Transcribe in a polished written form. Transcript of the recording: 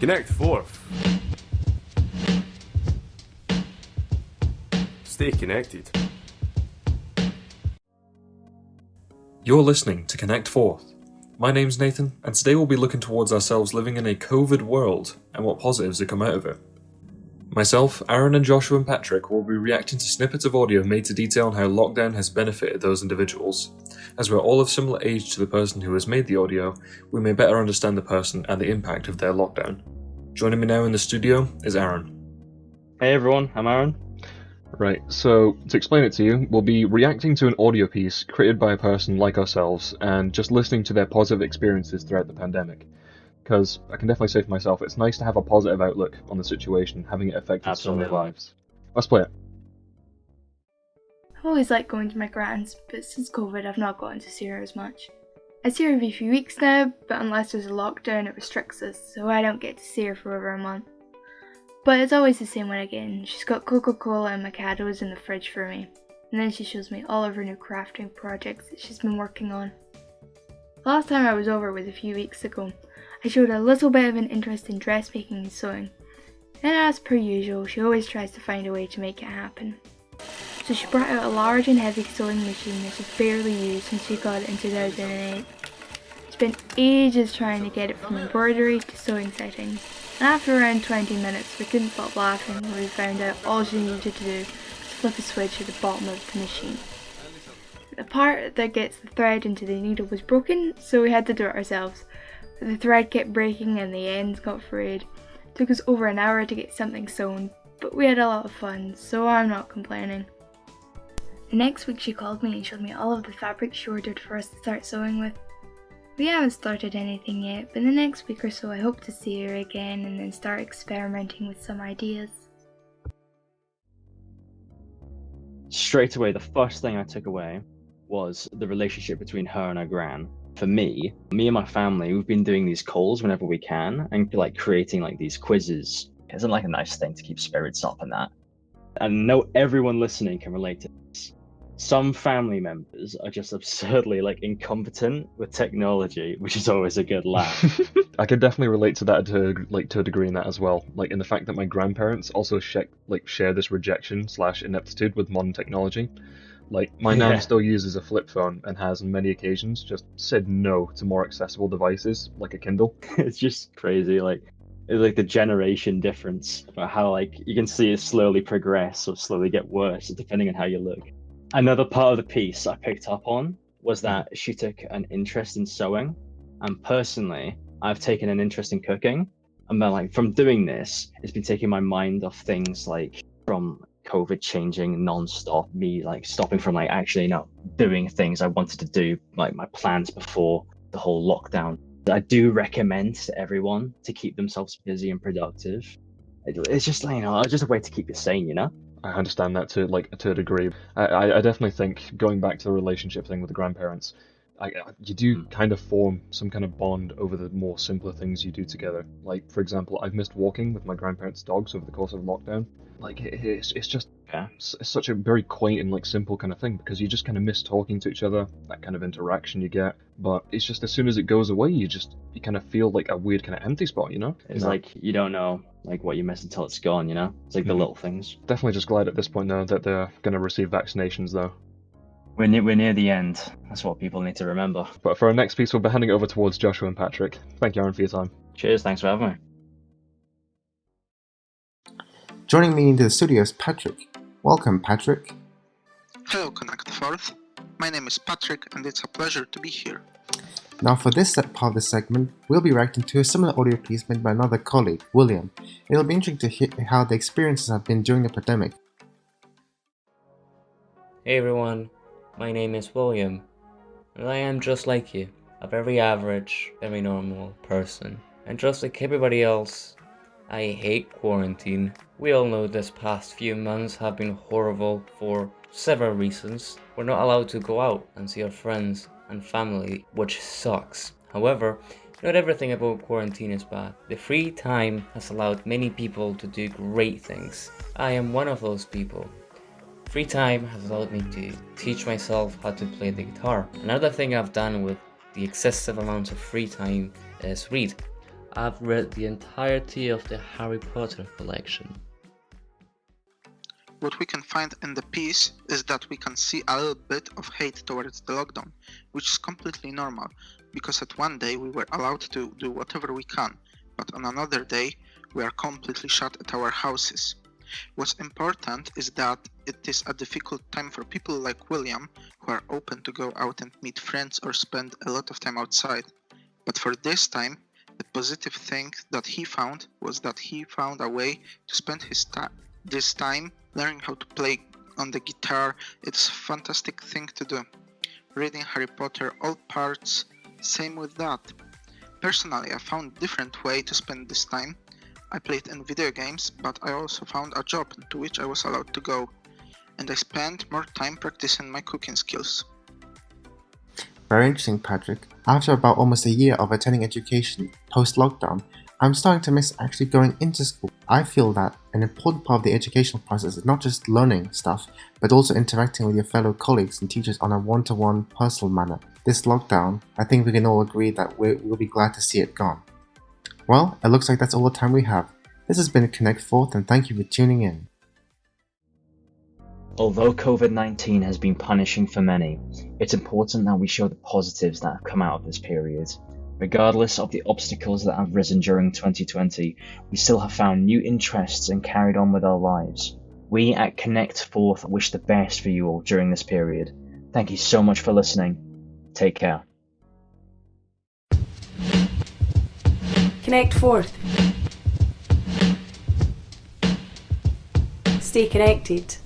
Connect forth. Stay connected. You're listening to Connect Forth. My name's Nathan, and today we'll be looking towards ourselves living in a COVID world and what positives have come out of it. Myself, Aaron, and Joshua and Patryk will be reacting to snippets of audio made to detail on how lockdown has benefited those individuals. As we're all of similar age to the person who has made the audio, we may better understand the person and the impact of their lockdown. Joining me now in the studio is Aaron. Hey everyone, I'm Aaron. Right, so to explain it to you, we'll be reacting to an audio piece created by a person like ourselves and just listening to their positive experiences throughout the pandemic. Because I can definitely say for myself, it's nice to have a positive outlook on the situation, having it affected so many lives. Let's play it. I've always liked going to my grand's, but since COVID I've not gotten to see her as much. I see her every few weeks now, but unless there's a lockdown it restricts us, so I don't get to see her for over a month. But it's always the same when I get in. She's got Coca-Cola and Mikados in the fridge for me, and then she shows me all of her new crafting projects that she's been working on. The last time I was over was a few weeks ago. I showed a little bit of an interest in dressmaking and sewing, and as per usual, she always tries to find a way to make it happen. So she brought out a large and heavy sewing machine that she's barely used since she got it in 2008. Spent ages trying to get it from embroidery to sewing settings, and after around 20 minutes we couldn't stop laughing when we found out all she needed to do was flip a switch at the bottom of the machine. The part that gets the thread into the needle was broken, so we had to do it ourselves. But the thread kept breaking and the ends got frayed. It took us over an hour to get something sewn, but we had a lot of fun, so I'm not complaining. The next week she called me and showed me all of the fabric she ordered for us to start sewing with. We haven't started anything yet, but in the next week or so I hope to see her again and then start experimenting with some ideas. Straight away, the first thing I took away was the relationship between her and her gran. For me and my family, we've been doing these calls whenever we can and like creating like these quizzes. Isn't like a nice thing to keep spirits up and that. And I know everyone listening can relate to this. Some family members are just absurdly like incompetent with technology, which is always a good laugh. I could definitely relate to that to a degree in that as well. Like in the fact that my grandparents also share this rejection / ineptitude with modern technology. Like, my nan still uses a flip phone and has on many occasions just said no to more accessible devices like a Kindle. It's just crazy, like it's like the generation difference about how like you can see it slowly progress or slowly get worse depending on how you look. Another part of the piece I picked up on was that she took an interest in sewing, and personally I've taken an interest in cooking, and then like from doing this it's been taking my mind off things like from COVID changing non-stop, me like stopping from like actually not doing things I wanted to do, like my plans before the whole lockdown. I do recommend to everyone to keep themselves busy and productive. It's just like, it's just a way to keep you sane, I understand that to a degree. I definitely think going back to the relationship thing with the grandparents, you do kind of form some kind of bond over the more simpler things you do together. Like, for example, I've missed walking with my grandparents' dogs over the course of lockdown. Like, it's just it's such a very quaint and like simple kind of thing, because you just kind of miss talking to each other, that kind of interaction you get. But it's just as soon as it goes away, you kind of feel like a weird kind of empty spot, It's like you don't know like what you miss until it's gone, It's like the little things. Definitely just glad at this point now that they're going to receive vaccinations though. We're near the end. That's what people need to remember. But for our next piece, we'll be handing it over towards Joshua and Patryk. Thank you, Aaron, for your time. Cheers, thanks for having me. Joining me into the studio is Patryk. Welcome, Patryk. Hello, Connect Forth. My name is Patryk, and it's a pleasure to be here. Now, for this part of the segment, we'll be reacting to a similar audio piece made by another colleague, William. It'll be interesting to hear how the experiences have been during the pandemic. Hey everyone, my name is William, and I am just like you, a very average, very normal person. And just like everybody else, I hate quarantine. We all know this past few months have been horrible for several reasons. We're not allowed to go out and see our friends and family, which sucks. However, not everything about quarantine is bad. The free time has allowed many people to do great things. I am one of those people. Free time has allowed me to teach myself how to play the guitar. Another thing I've done with the excessive amounts of free time is read. I've read the entirety of the Harry Potter collection. What we can find in the piece is that we can see a little bit of hate towards the lockdown, which is completely normal, because at one day we were allowed to do whatever we can, but on another day we are completely shut at our houses. What's important is that it is a difficult time for people like William, who are open to go out and meet friends or spend a lot of time outside. But for this time, the positive thing that he found was that he found a way to spend this time learning how to play on the guitar. It's a fantastic thing to do. Reading Harry Potter, all parts, same with that. Personally, I found different way to spend this time. I played in video games, but I also found a job to which I was allowed to go, and I spent more time practicing my cooking skills. Very interesting, Patryk. After about almost a year of attending education post-lockdown, I'm starting to miss actually going into school. I feel that an important part of the educational process is not just learning stuff, but also interacting with your fellow colleagues and teachers on a one-to-one personal manner. This lockdown, I think we can all agree that we'll be glad to see it gone. Well, it looks like that's all the time we have. This has been Connect Forth, and thank you for tuning in. Although COVID-19 has been punishing for many, it's important that we show the positives that have come out of this period. Regardless of the obstacles that have risen during 2020, we still have found new interests and carried on with our lives. We at Connect Forth wish the best for you all during this period. Thank you so much for listening. Take care. Connect Forth. Stay connected.